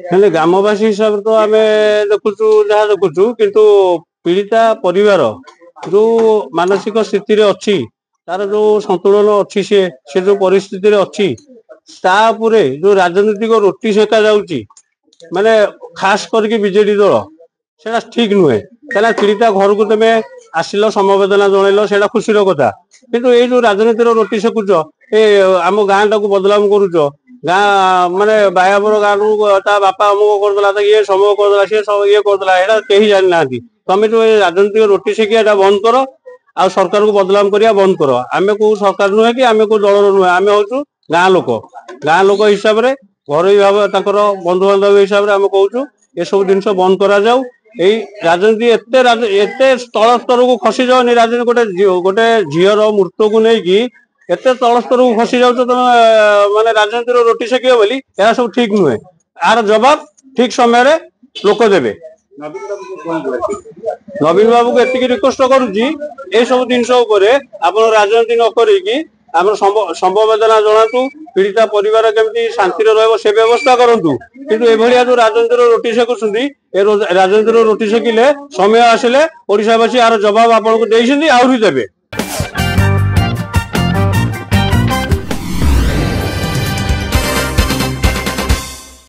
ହେଲେ ଗ୍ରାମବାସୀ ହିସାବରେ ତ ଆମେ ଦେଖୁଛୁ ଯାହା ଦେଖୁଛୁ, କିନ୍ତୁ ପୀଡ଼ିତା ପରିବାର ଯୋଉ ମାନସିକ ସ୍ଥିତିରେ ଅଛି, ତାର ଯୋଉ ସନ୍ତୁଳନ ଅଛି, ସେ ଯୋଉ ପରିସ୍ଥିତିରେ ଅଛି, ତା ଉପରେ ଯୋଉ ରାଜନୈତିକ ରୋଟି ସେକା ଯାଉଛି, ମାନେ ଖାସ କରିକି ବିଜେଡି ଦଳ, ସେଟା ଠିକ ନୁହେଁ। କାହିଁକିନା ପୀଡ଼ିତା ଘରକୁ ତମେ ଆସିଲ, ସମବେଦନା ଜଣେଇଲ, ସେଇଟା ଖୁସିର କଥା। କିନ୍ତୁ ଏଇ ଯୋଉ ରାଜନୀତିର ରୋଟି ସେକୁଛ, ଏ ଆମ ଗାଁ ଟାକୁ ବଦନାମ କରୁଛ, ଗାଁ ମାନେ ବାୟାବର ଗାଁକୁ ତା ବାପା ଅମୁକ କରିଦେଲା, ଇଏ ସମୂହ କରିଦେଲା, ସିଏ ଇଏ କରିଦେଲା, ଏଇଟା କେହି ଜାଣିନାହାନ୍ତି। ତମେ ଯୋଉ ଏଇ ରାଜନୈତିକ ରୋଟି ସେକିଆ ଏଟା ବନ୍ଦ କର, ଆଉ ସରକାରକୁ ବଦନାମ କରିବା ବନ୍ଦ କର। ଆମେ କୋଉ ସରକାର ନୁହେଁ କି ଆମେ କୋଉ ଦଳର ନୁହେଁ, ଆମେ ହଉଛୁ ଗାଁ ଲୋକ। ଗାଁ ଲୋକ ହିସାବରେ, ଘରୋଇ ଭାବରେ ତାଙ୍କର ବନ୍ଧୁବାନ୍ଧବ ହିସାବରେ ଆମେ କହୁଛୁ ଏସବୁ ଜିନିଷ ବନ୍ଦ କରାଯାଉ। ଏଇ ରାଜନୀତି ଏତେ ତଳ ସ୍ତରକୁ ଖସିଯାଉନି। ରାଜନୀତି ଗୋଟେ ଝିଅର ମୃତ୍ୟୁକୁ ନେଇକି ଏତେ ତଳ ସ୍ତରକୁ ଖସି ଯାଉଛ ତମେ, ମାନେ ରାଜନୀତିର ରୋଟି ସେକିବ ବୋଲି, ଏହା ସବୁ ଠିକ ନୁହେଁ। ଆର ଜବାବ ଠିକ ସମୟରେ ଲୋକ ଦେବେ। ନବୀନ ବାବୁକୁ ଏତିକି ରିକ୍ୱେଷ୍ଟ କରୁଛି, ଏସବୁ ଜିନିଷ ଉପରେ ଆପଣ ରାଜନୀତି ନ କରିକି ଆମର ସମବେଦନା ଜଣାନ୍ତୁ। ପୀଡ଼ିତା ପରିବାର କେମିତି ଶାନ୍ତିରେ ରହିବ ସେ ବ୍ୟବସ୍ଥା କରନ୍ତୁ। କିନ୍ତୁ ଏଭଳିଆ ଯୋଉ ରାଜନୀତିର ରୋଟି ସେକୁଛନ୍ତି, ଏ ରାଜନୀତିର ରୋଟି ସେକିଲେ ସମୟ ଆସିଲେ ଓଡିଶାବାସୀ ଆର ଜବାବ ଆପଣଙ୍କୁ ଦେଇଛନ୍ତି, ଆହୁରି ଦେବେ।